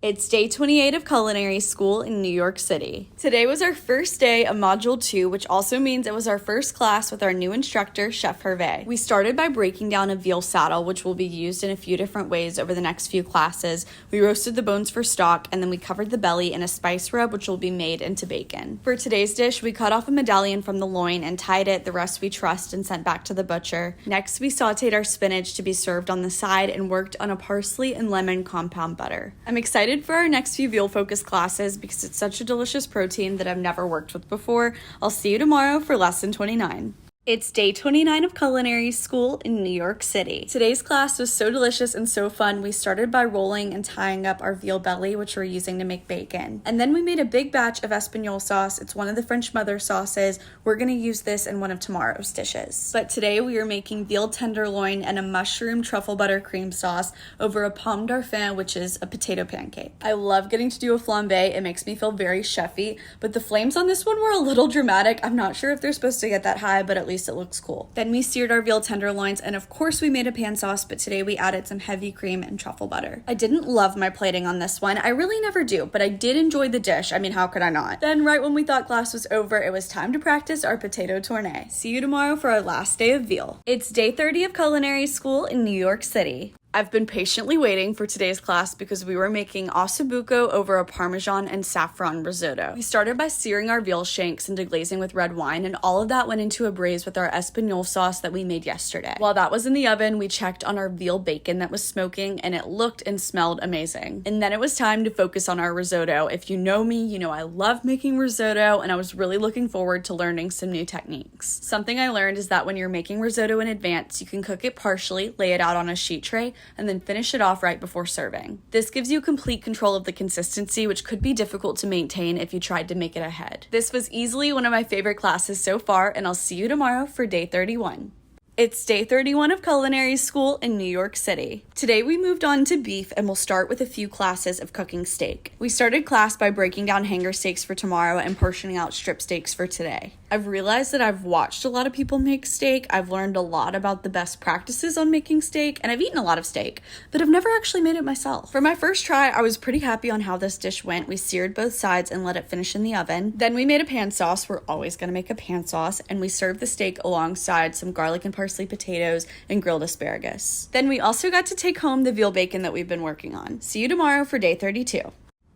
It's day 28 of culinary school in New York City. Today was our first day of Module 2, which also means it was our first class with our new instructor, Chef Hervé. We started by breaking down a veal saddle, which will be used in a few different ways over the next few classes. We roasted the bones for stock, and then we covered the belly in a spice rub, which will be made into bacon. For today's dish, we cut off a medallion from the loin and tied it. The rest we trussed and sent back to the butcher. Next, we sauteed our spinach to be served on the side and worked on a parsley and lemon compound butter. I'm excited for our next few veal-focused classes because it's such a delicious protein that I've never worked with before. I'll see you tomorrow for lesson 29. It's day 29 of culinary school in New York City. Today's class was so delicious and so fun. We started by rolling and tying up our veal belly, which we're using to make bacon. And then we made a big batch of espagnole sauce. It's one of the French mother sauces. We're going to use this in one of tomorrow's dishes. But today we are making veal tenderloin and a mushroom truffle butter cream sauce over a pomme d'arfin, which is a potato pancake. I love getting to do a flambé. It makes me feel very chefy, but the flames on this one were a little dramatic. I'm not sure if they're supposed to get that high, but at least it looks cool. Then we seared our veal tenderloins, and of course we made a pan sauce, but today we added some heavy cream and truffle butter. I didn't love my plating on this one. I really never do, but I did enjoy the dish. I mean, how could I not? Then right when we thought class was over, it was time to practice our potato tournée. See you tomorrow for our last day of veal. It's day 30 of culinary school in New York City. I've been patiently waiting for today's class because we were making osso buco over a Parmesan and saffron risotto. We started by searing our veal shanks and deglazing with red wine, and all of that went into a braise with our espagnole sauce that we made yesterday. While that was in the oven, we checked on our veal bacon that was smoking, and it looked and smelled amazing. And then it was time to focus on our risotto. If you know me, you know I love making risotto, and I was really looking forward to learning some new techniques. Something I learned is that when you're making risotto in advance, you can cook it partially, lay it out on a sheet tray, and then finish it off right before serving. This gives you complete control of the consistency, which could be difficult to maintain if you tried to make it ahead. This was easily one of my favorite classes so far, and I'll see you tomorrow for day 31. It's day 31 of culinary school in New York City. Today we moved on to beef, and we'll start with a few classes of cooking steak. We started class by breaking down hanger steaks for tomorrow and portioning out strip steaks for today. I've realized that I've watched a lot of people make steak. I've learned a lot about the best practices on making steak, and I've eaten a lot of steak, but I've never actually made it myself. For my first try, I was pretty happy on how this dish went. We seared both sides and let it finish in the oven. Then we made a pan sauce. We're always going to make a pan sauce, and we served the steak alongside some garlic and parsley potatoes and grilled asparagus. Then we also got to take home the veal bacon that we've been working on. See you tomorrow for day 32.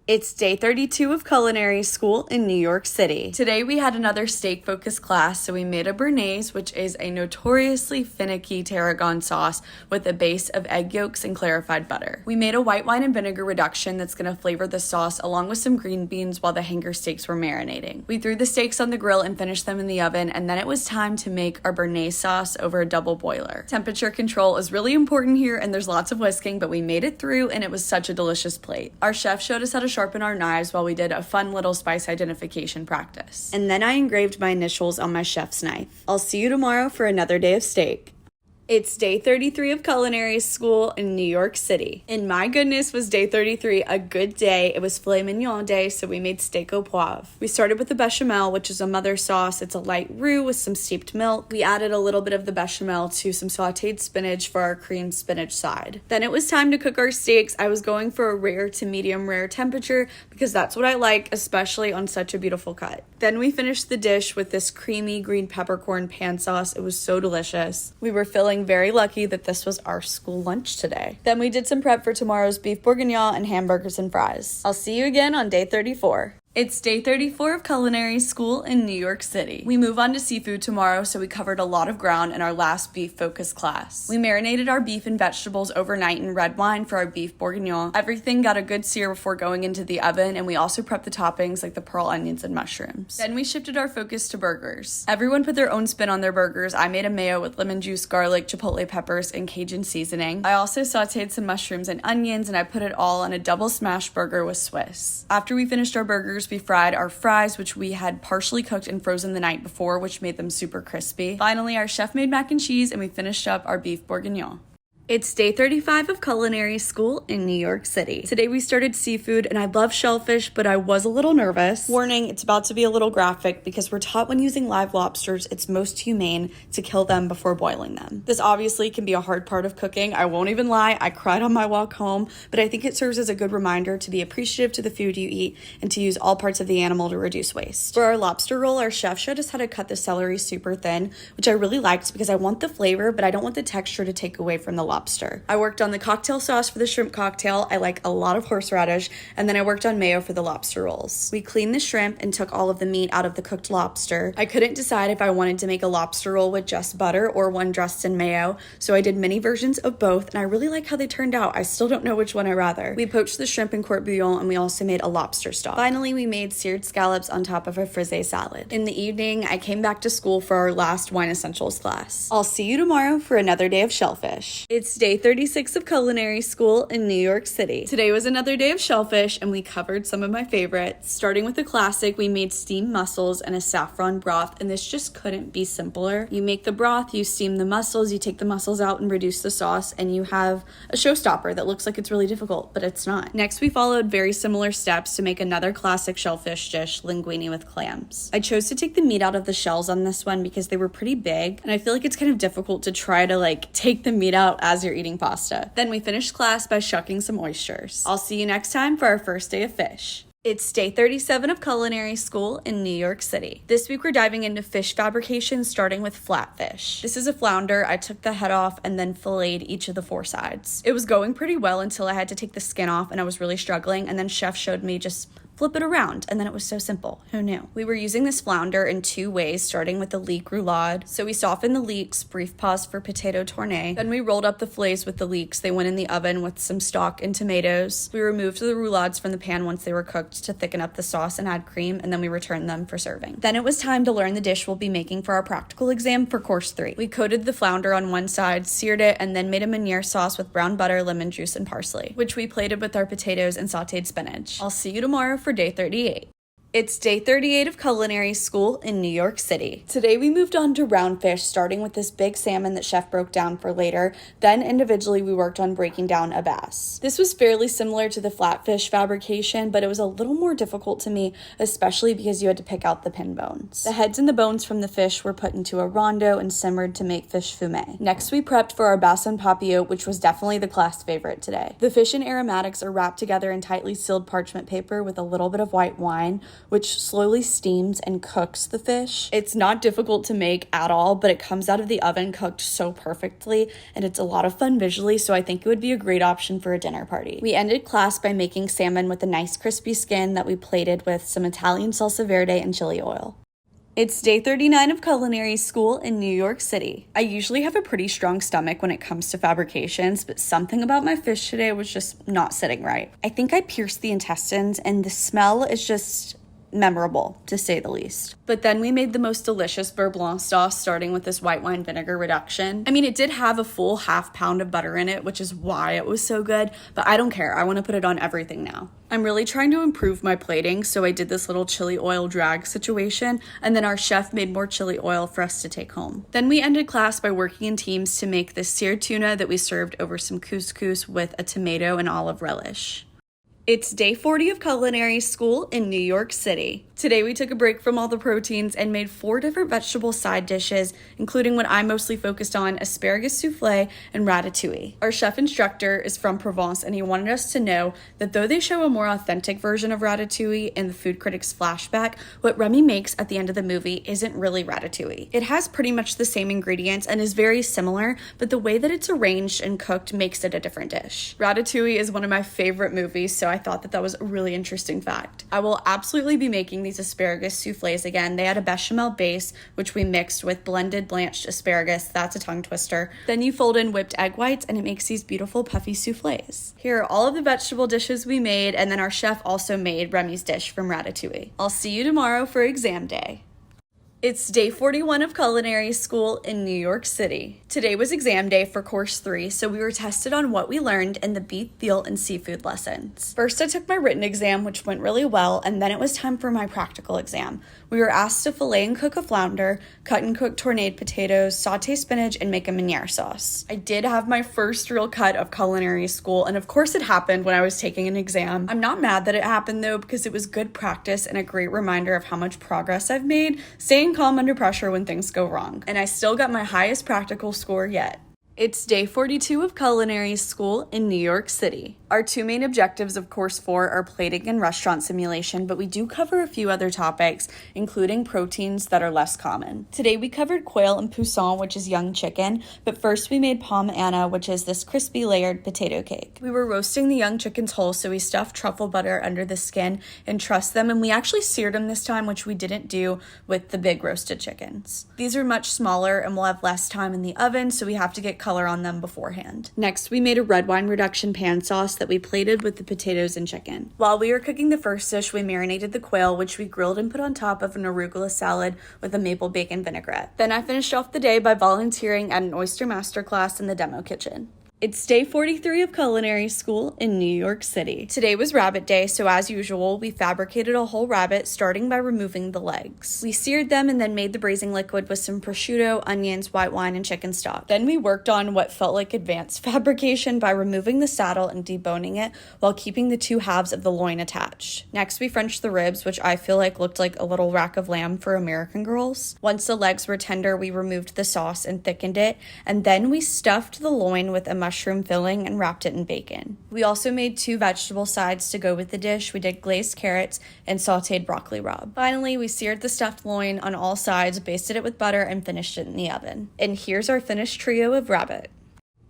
It's day 32 of culinary school in New York City. Today we had another steak-focused class, so we made a Béarnaise, which is a notoriously finicky tarragon sauce with a base of egg yolks and clarified butter. We made a white wine and vinegar reduction that's going to flavor the sauce along with some green beans while the hanger steaks were marinating. We threw the steaks on the grill and finished them in the oven, and then it was time to make our Béarnaise sauce over a double boiler. Temperature control is really important here, and there's lots of whisking, but we made it through, and it was such a delicious plate. Our chef showed us how to sharpen our knives while we did a fun little spice identification practice. And then I engraved my initials on my chef's knife. I'll see you tomorrow for another day of steak. It's day 33 of culinary school in New York City. And my goodness, was day 33 a good day. It was filet mignon day, so we made steak au poivre. We started with the bechamel, which is a mother sauce. It's a light roux with some steeped milk. We added a little bit of the bechamel to some sauteed spinach for our creamed spinach side. Then it was time to cook our steaks. I was going for a rare to medium rare temperature because that's what I like, especially on such a beautiful cut. Then we finished the dish with this creamy green peppercorn pan sauce. It was so delicious. We were feeling very lucky that this was our school lunch today. Then we did some prep for tomorrow's beef bourguignon and hamburgers and fries. I'll see you again on day 34. It's day 34 of culinary school in New York City. We move on to seafood tomorrow, so we covered a lot of ground in our last beef-focused class. We marinated our beef and vegetables overnight in red wine for our beef bourguignon. Everything got a good sear before going into the oven, and we also prepped the toppings like the pearl onions and mushrooms. Then we shifted our focus to burgers. Everyone put their own spin on their burgers. I made a mayo with lemon juice, garlic, chipotle peppers, and Cajun seasoning. I also sauteed some mushrooms and onions, and I put it all on a double smash burger with Swiss. After we finished our burgers, we fried our fries, which we had partially cooked and frozen the night before, which made them super crispy. Finally, our chef made mac and cheese, and we finished up our beef bourguignon. It's day 35 of culinary school in New York City. Today we started seafood and I love shellfish, but I was a little nervous. Warning, it's about to be a little graphic because we're taught when using live lobsters, it's most humane to kill them before boiling them. This obviously can be a hard part of cooking. I won't even lie, I cried on my walk home, but I think it serves as a good reminder to be appreciative to the food you eat and to use all parts of the animal to reduce waste. For our lobster roll, our chef showed us how to cut the celery super thin, which I really liked because I want the flavor, but I don't want the texture to take away from the lobster. I worked on the cocktail sauce for the shrimp cocktail. I like a lot of horseradish, and then I worked on mayo for the lobster rolls. We cleaned the shrimp and took all of the meat out of the cooked lobster. I couldn't decide if I wanted to make a lobster roll with just butter or one dressed in mayo, so I did mini versions of both, and I really like how they turned out. I still don't know which one I rather. We poached the shrimp in court bouillon, and we also made a lobster stock. Finally, we made seared scallops on top of a frisee salad. In the evening, I came back to school for our last wine essentials class. I'll see you tomorrow for another day of shellfish. It's day 36 of culinary school in New York City. Today was another day of shellfish and we covered some of my favorites. Starting with the classic, we made steamed mussels and a saffron broth, and this just couldn't be simpler. You make the broth, you steam the mussels, you take the mussels out and reduce the sauce, and you have a showstopper that looks like it's really difficult, but it's not. Next, we followed very similar steps to make another classic shellfish dish, linguine with clams. I chose to take the meat out of the shells on this one because they were pretty big, and I feel like it's kind of difficult to try to take the meat out as you're eating pasta. Then we finished class by shucking some oysters. I'll see you next time for our first day of fish. It's day 37 of culinary school in New York City. This week we're diving into fish fabrication, starting with flatfish. This is a flounder. I took the head off and then filleted each of the four sides. It was going pretty well until I had to take the skin off and I was really struggling, and then chef showed me just flip it around, and then it was so simple. Who knew? We were using this flounder in two ways, starting with the leek roulade. So we softened the leeks, brief pause for potato tournée. Then we rolled up the fillets with the leeks. They went in the oven with some stock and tomatoes. We removed the roulades from the pan once they were cooked to thicken up the sauce and add cream, and then we returned them for serving. Then it was time to learn the dish we'll be making for our practical exam for course 3. We coated the flounder on one side, seared it, and then made a meuniere sauce with brown butter, lemon juice, and parsley, which we plated with our potatoes and sauteed spinach. I'll see you tomorrow for day 38. It's day 38 of culinary school in New York City. Today we moved on to roundfish, starting with this big salmon that chef broke down for later. Then individually we worked on breaking down a bass. This was fairly similar to the flatfish fabrication, but it was a little more difficult to me, especially because you had to pick out the pin bones. The heads and the bones from the fish were put into a rondo and simmered to make fish fumet. Next we prepped for our basson papillote, which was definitely the class favorite today. The fish and aromatics are wrapped together in tightly sealed parchment paper with a little bit of white wine, which slowly steams and cooks the fish. It's not difficult to make at all, but it comes out of the oven cooked so perfectly, and it's a lot of fun visually, so I think it would be a great option for a dinner party. We ended class by making salmon with a nice crispy skin that we plated with some Italian salsa verde and chili oil. It's day 39 of culinary school in New York City. I usually have a pretty strong stomach when it comes to fabrications, but something about my fish today was just not sitting right. I think I pierced the intestines, and the smell is just memorable, to say the least. But then we made the most delicious beurre blanc sauce, starting with this white wine vinegar reduction. I mean, it did have a full half pound of butter in it, which is why it was so good, but I don't care. I want to put it on everything now. I'm really trying to improve my plating, so I did this little chili oil drag situation, and then our chef made more chili oil for us to take home. Then we ended class by working in teams to make this seared tuna that we served over some couscous with a tomato and olive relish. It's day 40 of culinary school in New York City. Today we took a break from all the proteins and made 4 different vegetable side dishes, including what I mostly focused on, asparagus souffle and ratatouille. Our chef instructor is from Provence, and he wanted us to know that though they show a more authentic version of ratatouille in the food critic's flashback, what Remy makes at the end of the movie isn't really ratatouille. It has pretty much the same ingredients and is very similar, but the way that it's arranged and cooked makes it a different dish. Ratatouille is one of my favorite movies, so I thought that was a really interesting fact. I will absolutely be making these asparagus souffles again. They had a bechamel base, which we mixed with blended blanched asparagus. That's a tongue twister. Then you fold in whipped egg whites, and it makes these beautiful puffy souffles. Here are all of the vegetable dishes we made, and then our chef also made Remy's dish from ratatouille. I'll see you tomorrow for exam day. It's day 41 of culinary school in New York City. Today was exam day for course 3, so we were tested on what we learned in the beef, veal, and seafood lessons. First, I took my written exam, which went really well, and then it was time for my practical exam. We were asked to fillet and cook a flounder, cut and cook tornade potatoes, saute spinach, and make a meuniere sauce. I did have my first real cut of culinary school, and of course it happened when I was taking an exam. I'm not mad that it happened though, because it was good practice and a great reminder of how much progress I've made, staying calm under pressure when things go wrong. And I still got my highest practical score yet. It's day 42 of culinary school in New York City. Our two main objectives of course 4 are plating and restaurant simulation, but we do cover a few other topics, including proteins that are less common. Today we covered quail and poussin, which is young chicken, but first we made pomme Anna, which is this crispy layered potato cake. We were roasting the young chickens whole, so we stuffed truffle butter under the skin and trussed them, and we actually seared them this time, which we didn't do with the big roasted chickens. These are much smaller and will have less time in the oven, so we have to get color on them beforehand. Next, we made a red wine reduction pan sauce that we plated with the potatoes and chicken. While we were cooking the first dish, we marinated the quail, which we grilled and put on top of an arugula salad with a maple bacon vinaigrette. Then I finished off the day by volunteering at an oyster masterclass in the demo kitchen. It's day 43 of culinary school in New York City. Today was rabbit day, so as usual, we fabricated a whole rabbit, starting by removing the legs. We seared them and then made the braising liquid with some prosciutto, onions, white wine, and chicken stock. Then we worked on what felt like advanced fabrication by removing the saddle and deboning it while keeping the two halves of the loin attached. Next, we Frenched the ribs, which I feel like looked like a little rack of lamb for American girls. Once the legs were tender, we removed the sauce and thickened it, and then we stuffed the loin with a mushroom filling and wrapped it in bacon. We also made 2 vegetable sides to go with the dish. We did glazed carrots and sauteed broccoli rabe. Finally, we seared the stuffed loin on all sides, basted it with butter, and finished it in the oven. And here's our finished trio of rabbit.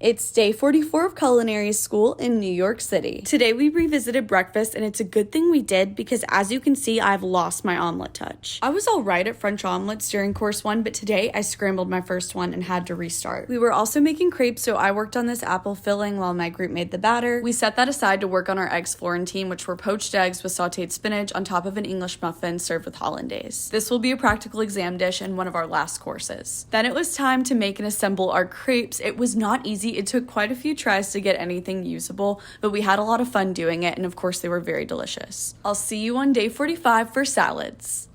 It's day 44 of culinary school in New York City. Today we revisited breakfast, and it's a good thing we did because as you can see, I've lost my omelet touch. I was all right at French omelets during course 1, but today I scrambled my first one and had to restart. We were also making crepes, so I worked on this apple filling while my group made the batter. We set that aside to work on our eggs Florentine, which were poached eggs with sauteed spinach on top of an English muffin served with hollandaise. This will be a practical exam dish and one of our last courses. Then it was time to make and assemble our crepes. It was not easy. It took quite a few tries to get anything usable, but we had a lot of fun doing it, and of course they were very delicious. I'll see you on day 45 for salads.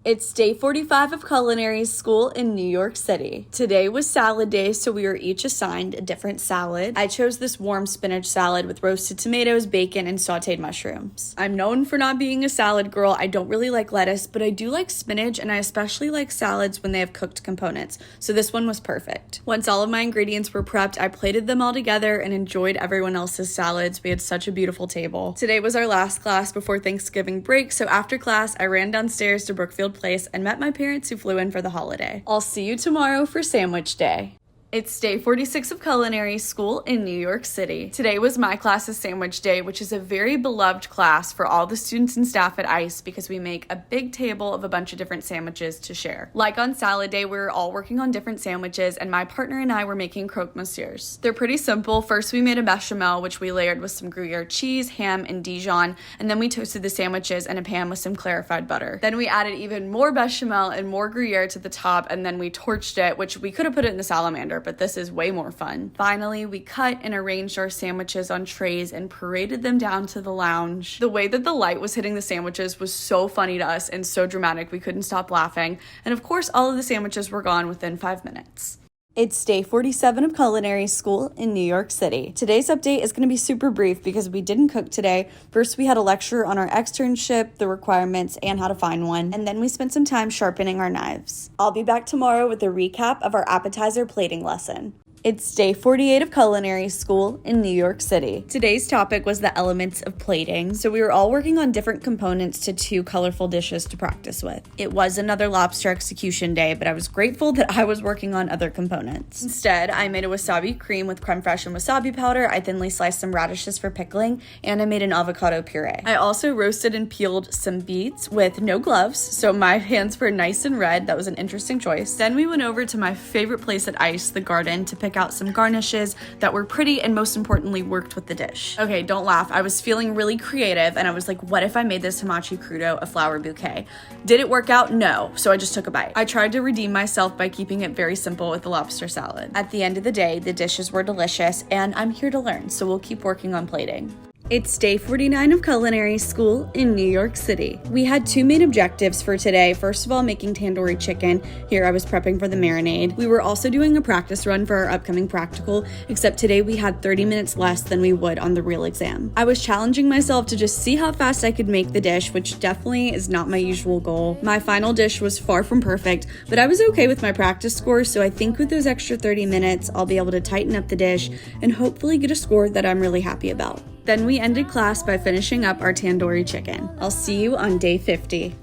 It's day 45 of culinary school in New York City. Today was salad day, so we were each assigned a different salad. I chose this warm spinach salad with roasted tomatoes, bacon, and sauteed mushrooms. I'm known for not being a salad girl. I don't really like lettuce, but I do like spinach, and I especially like salads when they have cooked components, so this one was perfect. Once all of my ingredients were prepped, I plated them all together and enjoyed everyone else's salads. We had such a beautiful table. Today was our last class before Thanksgiving break, so after class, I ran downstairs to Brookfield Place and met my parents who flew in for the holiday. I'll see you tomorrow for sandwich day. It's day 46 of culinary school in New York City. Today was my class's sandwich day, which is a very beloved class for all the students and staff at ICE because we make a big table of a bunch of different sandwiches to share. Like on salad day, we were all working on different sandwiches, and my partner and I were making croque monsieurs. They're pretty simple. First, we made a bechamel, which we layered with some Gruyere cheese, ham, and Dijon, and then we toasted the sandwiches in a pan with some clarified butter. Then we added even more bechamel and more Gruyere to the top, and then we torched it, which we could have put it in the salamander, but this is way more fun. Finally, we cut and arranged our sandwiches on trays and paraded them down to the lounge. The way that the light was hitting the sandwiches was so funny to us and so dramatic we couldn't stop laughing. And of course, all of the sandwiches were gone within 5 minutes. It's day 47 of culinary school in New York City. Today's update is going to be super brief because we didn't cook today. First, we had a lecture on our externship, the requirements, and how to find one. And then we spent some time sharpening our knives. I'll be back tomorrow with a recap of our appetizer plating lesson. It's day 48 of culinary school in New York City. Today's topic was the elements of plating, so we were all working on different components to 2 colorful dishes to practice with. It was another lobster execution day, but I was grateful that I was working on other components. Instead, I made a wasabi cream with creme fraiche and wasabi powder. I thinly sliced some radishes for pickling, and I made an avocado puree. I also roasted and peeled some beets with no gloves, so my hands were nice and red. That was an interesting choice. Then we went over to my favorite place at ICE, the garden, to pick pick out some garnishes that were pretty and most importantly worked with the dish. Okay, don't laugh. I was feeling really creative and I was like, what if I made this hamachi crudo a flower bouquet? Did it work out? No. So I just took a bite. I tried to redeem myself by keeping it very simple with the lobster salad. At the end of the day, the dishes were delicious and I'm here to learn, so we'll keep working on plating. It's day 49 of culinary school in New York City. We had two main objectives for today. First of all, making tandoori chicken. Here I was prepping for the marinade. We were also doing a practice run for our upcoming practical, except today we had 30 minutes less than we would on the real exam. I was challenging myself to just see how fast I could make the dish, which definitely is not my usual goal. My final dish was far from perfect, but I was okay with my practice score, so I think with those extra 30 minutes, I'll be able to tighten up the dish and hopefully get a score that I'm really happy about. Then we ended class by finishing up our tandoori chicken. I'll see you on day 50.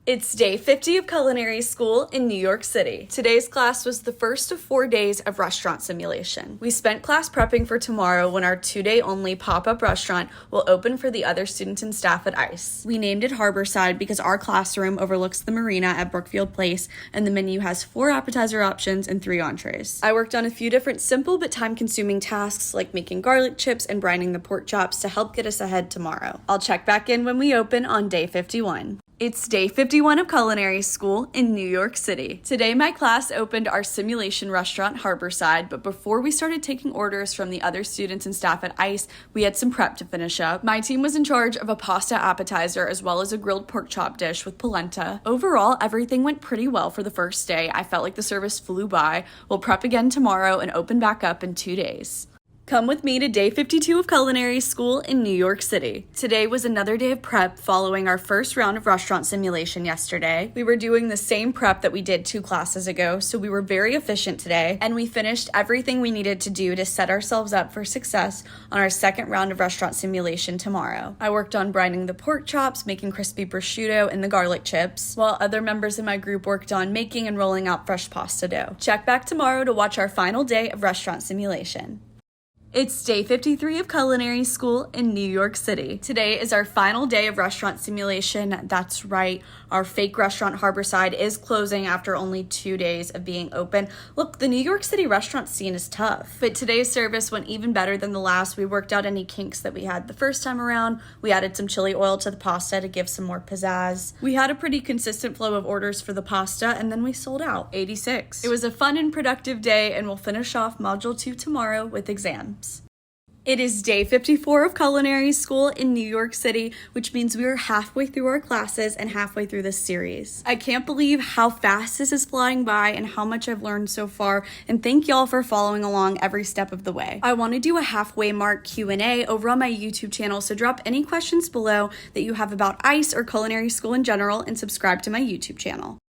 It's day 50 of culinary school in New York City. Today's class was the first of 4 days of restaurant simulation. We spent class prepping for tomorrow when our 2-day only pop-up restaurant will open for the other students and staff at ICE. We named it Harborside because our classroom overlooks the marina at Brookfield Place and the menu has 4 appetizer options and 3 entrees. I worked on a few different simple but time-consuming tasks like making garlic chips and brining the pork chops to help get us ahead tomorrow. I'll check back in when we open on day 51. It's day 51 of culinary school in New York City. Today, my class opened our simulation restaurant, Harborside, but before we started taking orders from the other students and staff at ICE, we had some prep to finish up. My team was in charge of a pasta appetizer as well as a grilled pork chop dish with polenta. Overall, everything went pretty well for the first day. I felt like the service flew by. We'll prep again tomorrow and open back up in 2 days. Come with me to day 52 of culinary school in New York City. Today was another day of prep following our first round of restaurant simulation yesterday. We were doing the same prep that we did 2 classes ago, so we were very efficient today, and we finished everything we needed to do to set ourselves up for success on our second round of restaurant simulation tomorrow. I worked on brining the pork chops, making crispy prosciutto, and the garlic chips, while other members of my group worked on making and rolling out fresh pasta dough. Check back tomorrow to watch our final day of restaurant simulation. It's day 53 of culinary school in New York City. Today is our final day of restaurant simulation. That's right, our fake restaurant Harborside is closing after only 2 days of being open. Look, the New York City restaurant scene is tough, but today's service went even better than the last. We worked out any kinks that we had the first time around. We added some chili oil to the pasta to give some more pizzazz. We had a pretty consistent flow of orders for the pasta, and then we sold out 86. It was a fun and productive day, and we'll finish off Module 2 tomorrow with exams. It is day 54 of culinary school in New York City, which means we are halfway through our classes and halfway through this series. I can't believe how fast this is flying by and how much I've learned so far, and thank y'all for following along every step of the way. I want to do a halfway mark Q&A over on my YouTube channel, so drop any questions below that you have about ICE or culinary school in general and subscribe to my YouTube channel.